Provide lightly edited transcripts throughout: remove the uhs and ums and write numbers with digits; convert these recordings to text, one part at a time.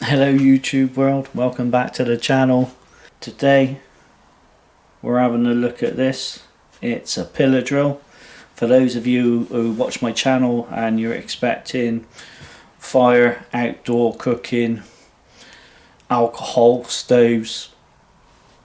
Hello YouTube world, welcome back to the channel. Today we're having a look at this. It's a pillar drill. For those of you who watch my channel and you're expecting fire, outdoor cooking, alcohol, stoves,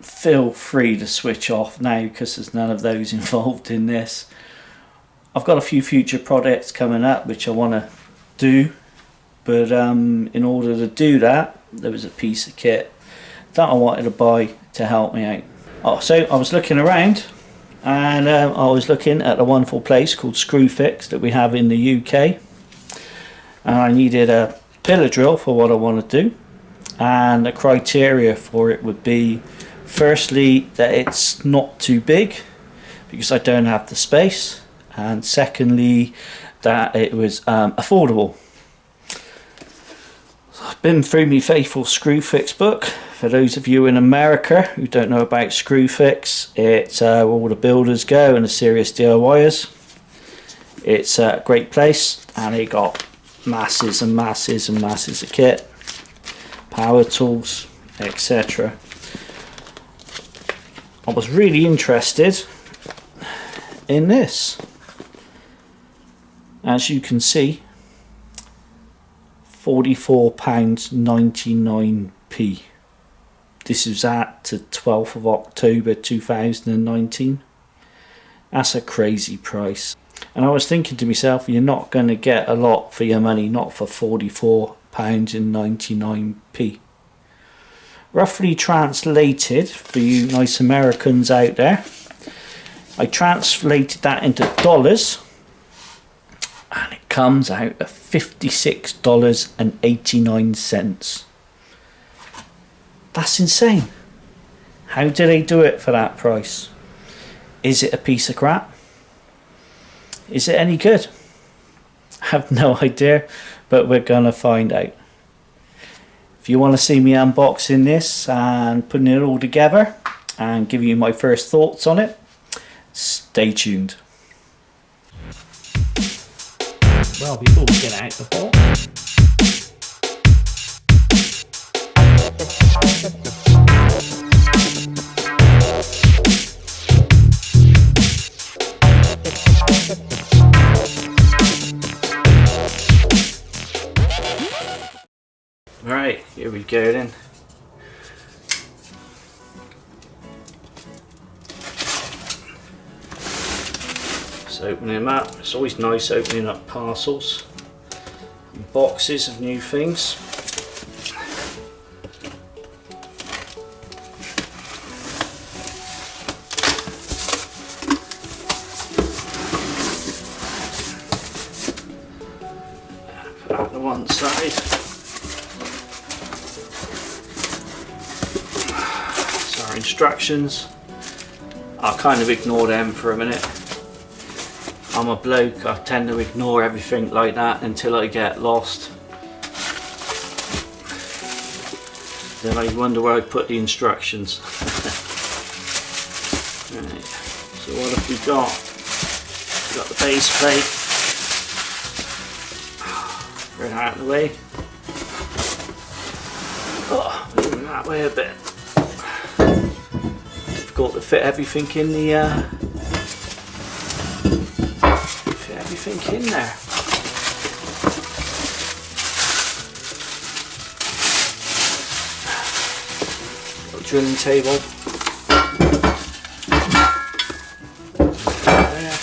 feel free to switch off now because there's none of those involved in this. I've got a few future projects coming up which I want to do. But in order to do that, there was a piece of kit that I wanted to buy to help me out. So I was looking around and I was looking at a wonderful place called Screwfix that we have in the UK. And I needed a pillar drill for what I want to do. And the criteria for it would be, firstly, that it's not too big because I don't have the space. And secondly, that it was affordable. I've been through my faithful Screwfix book. For those of you in America who don't know about Screwfix, it's where all the builders go and the serious DIYers. It's a great place and they got masses and masses and masses of kit, power tools, etc. I was really interested in this. As you can see, £44.99p. This is at the 12th of October 2019. That's a crazy price. And I was thinking to myself, you're not going to get a lot for your money, not for £44.99p. Roughly translated, for you nice Americans out there, I translated that into dollars. And it comes out at $56.89. That's insane. How do they do it for that price? Is it a piece of crap? Is it any good? I have no idea, but we're gonna find out. If you want to see me unboxing this and putting it all together and give you my first thoughts on it, stay tuned. Well, before we get out the box, right, here we go then. Opening them up. It's always nice opening up parcels and boxes of new things. Put that to one side. So our instructions, I'll kind of ignore them for a minute. I'm a bloke, I tend to ignore everything like that until I get lost. Then I wonder where I put the instructions. Right, so what have we got? We've got the base plate. Throw that out of the way. Oh, moving that way a bit. Difficult to fit everything in the in there. Little drilling table. There.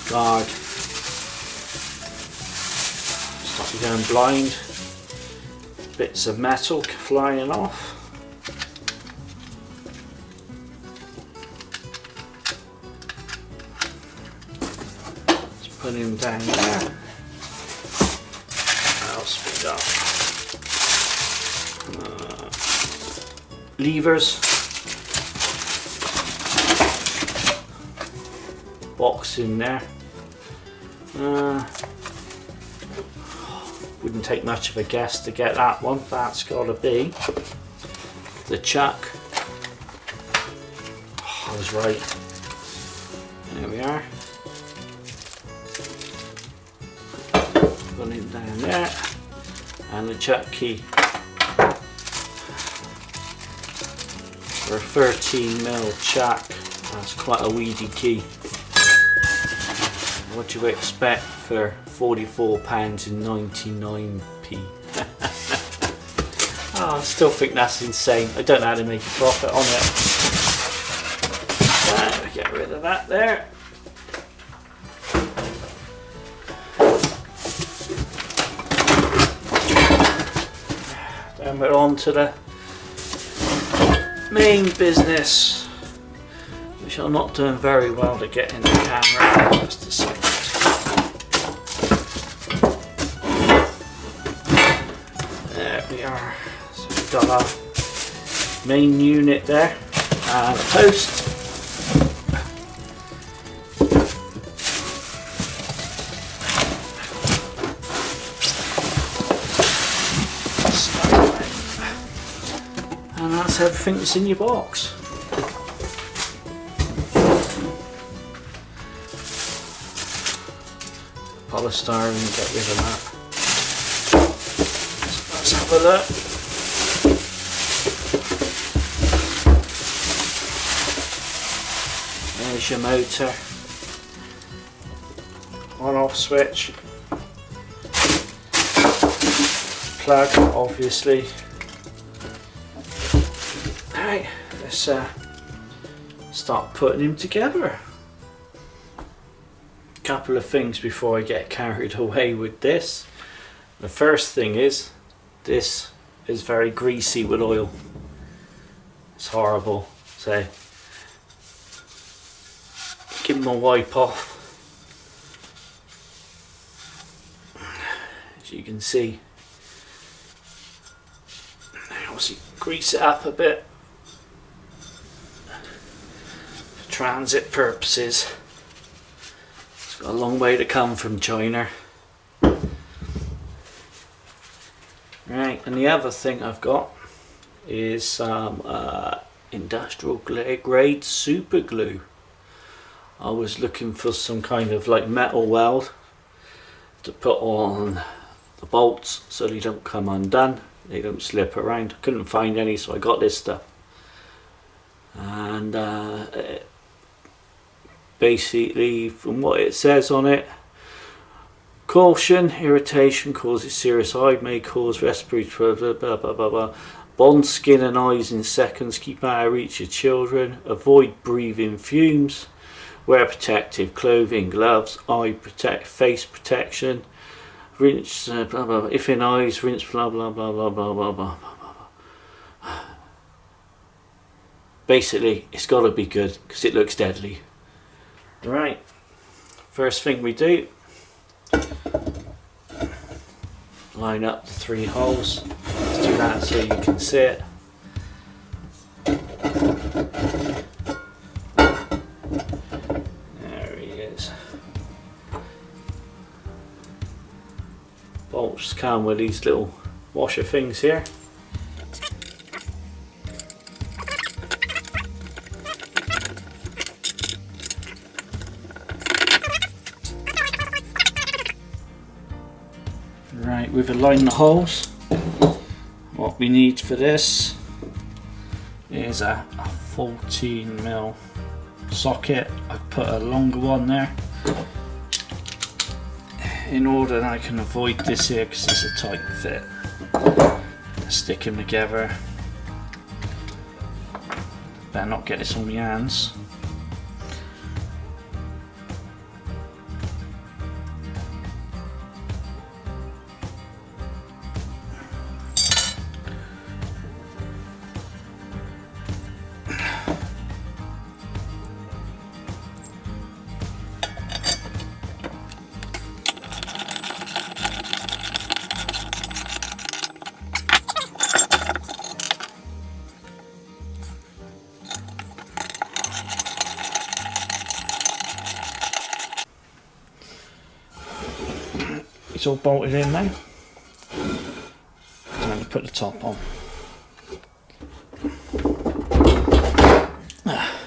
Guard. Stop you going blind. Bits of metal flying off. Put him down there. What else we got? Levers. Box in there. Wouldn't take much of a guess to get that one. That's got to be the chuck. Oh, I was right. There we are. Gone in down there, and the chuck key for a 13mm chuck. That's quite a weedy key. What do you expect for £44.99p? Oh, I still think that's insane. I don't know how to make a profit on it. Right, get rid of that there. Then we're on to the main business, which I'm not doing very well to get in the camera. Just a second. There we are. So we've got our main unit there and a post. And that's everything that's in your box. Polystyrene, get rid of that. So let's have a look. There's your motor. On-off switch. Plug, obviously. Alright, let's start putting him together. Couple of things before I get carried away with this. The first thing is, this is very greasy with oil. It's horrible. So give him a wipe off. As you can see, obviously grease it up a bit for transit purposes. It's got a long way to come from China. Right, and the other thing I've got is some industrial grade super glue. I was looking for some kind of like metal weld to put on the bolts so they don't come undone, they don't slip around. I couldn't find any, so I got this stuff. And basically, from what it says on it, caution, irritation causes serious eye, may cause respiratory blah blah blah blah blah. Bond skin and eyes in seconds, keep out of reach of children, avoid breathing fumes, wear protective clothing, gloves, face protection, rinse blah blah, if in eyes, rinse blah blah blah blah blah blah blah blah. Basically, it's got to be good because it looks deadly. Right, first thing we do, line up the 3 holes. Let's do that so you can see it. There he is. Bolts come with these little washer things here. Right, we've aligned the holes. What we need for this is a 14mm socket. I've put a longer one there in order that I can avoid this here because it's a tight fit. Stick them together. Better not get this on my hands. It's all bolted in now. Time to put the top on.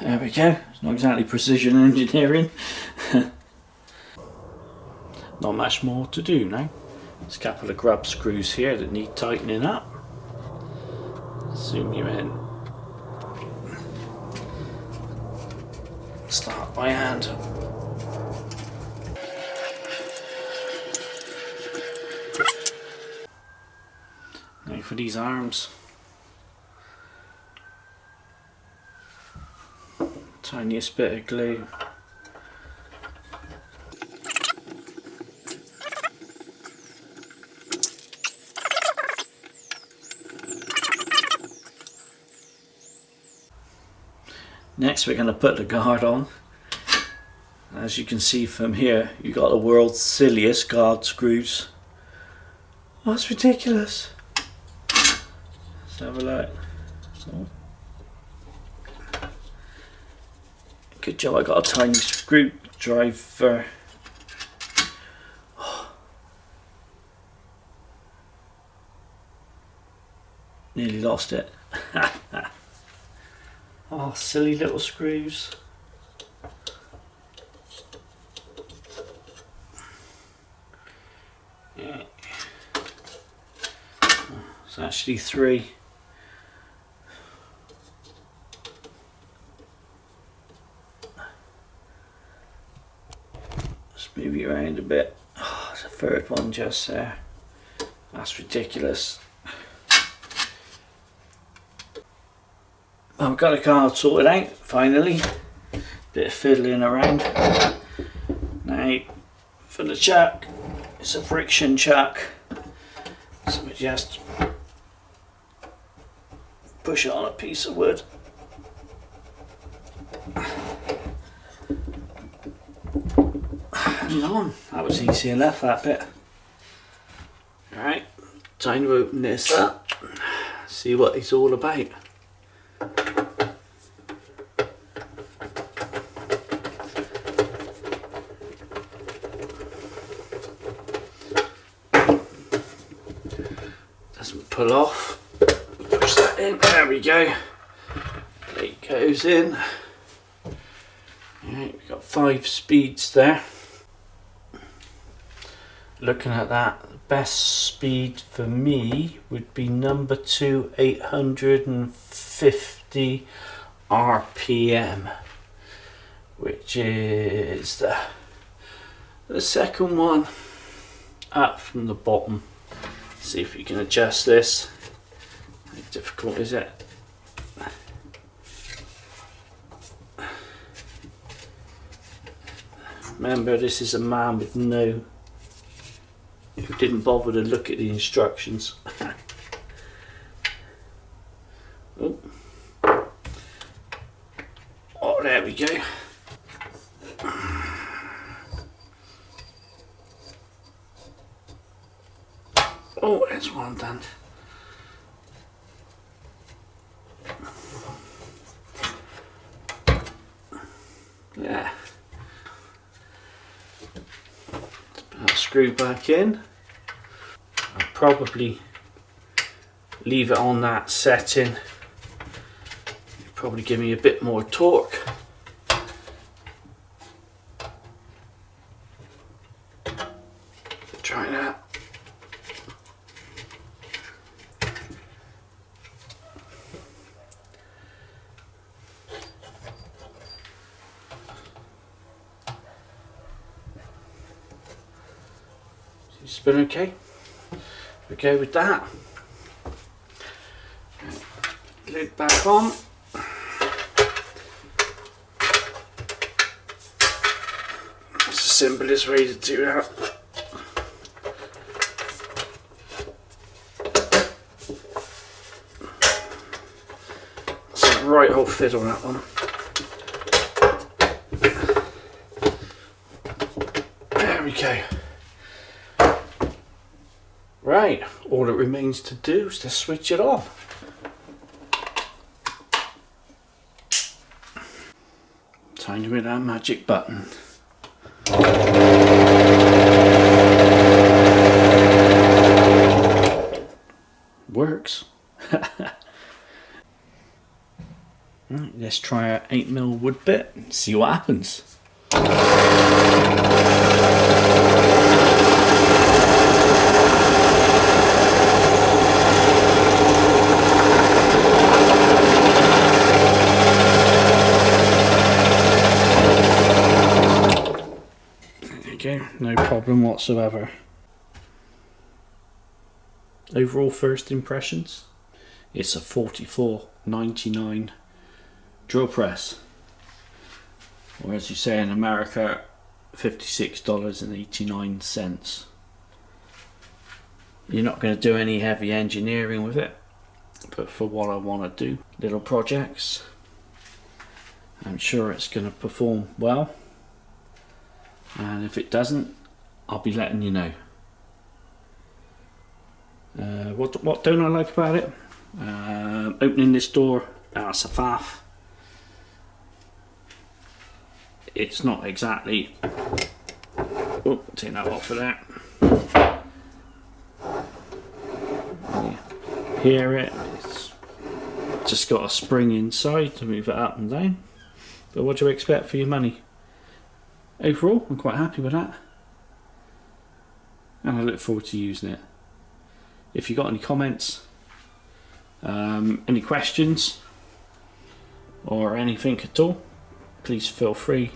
There we go. It's not exactly precision engineering. Not much more to do now. There's a couple of grub screws here that need tightening up. Zoom you in. Start by hand. Now for these arms. Tiniest bit of glue. Next we're going to put the guard on. As you can see from here, you got the world's silliest guard screws. Oh, that's ridiculous. Let's have a look. Oh. Good job, I got a tiny screwdriver. Oh. Nearly lost it. Oh, silly little screws. Yeah. It's actually 3. Let's move you around a bit. Oh, there's a third one just there. That's ridiculous. Well, I've got the card sorted out finally. Bit of fiddling around. Now for the chuck, it's a friction chuck. So we just push it on a piece of wood. Hang on, that was easy enough, that bit. Alright, time to open this up, see what it's all about. Doesn't pull off. Push that in. There we go. Plate goes in. Right, we've got 5 speeds there. Looking at that, the best speed for me would be number 2, 850 RPM, which is the second one up from the bottom. See if you can adjust this. How difficult is it? Remember, this is a man with who didn't bother to look at the instructions. Oh. Oh, there we go. Oh, there's one done. Yeah. Let's put that screw back in. I'll probably leave it on that setting. It'll probably give me a bit more torque. Try that. Spin okay. We go with that. Lid back on. That's the simplest way to do that. That's a right old fit on that one. There we go. Right, all it remains to do is to switch it on. Time to hit that magic button. Works. Right, let's try our 8mm wood bit and see what happens. no problem whatsoever. Overall first impressions, it's a $44.99 drill press, or as you say in America, $56.89. You're not going to do any heavy engineering with it, but for what I want to do, little projects, I'm sure it's going to perform well, and if it doesn't, I'll be letting you know. What don't I like about it? Opening this door, it's a faff. It's not exactly, oh, take that off of there. You hear it, it's just got a spring inside to move it up and down. But what do you expect for your money? Overall, I'm quite happy with that, and I look forward to using it. If you've got any comments, any questions, or anything at all, please feel free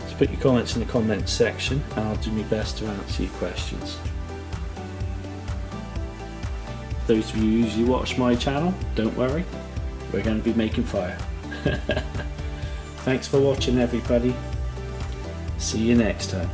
to put your comments in the comments section, and I'll do my best to answer your questions. Those of you who usually watch my channel, don't worry, we're going to be making fire. Thanks for watching, everybody. See you next time.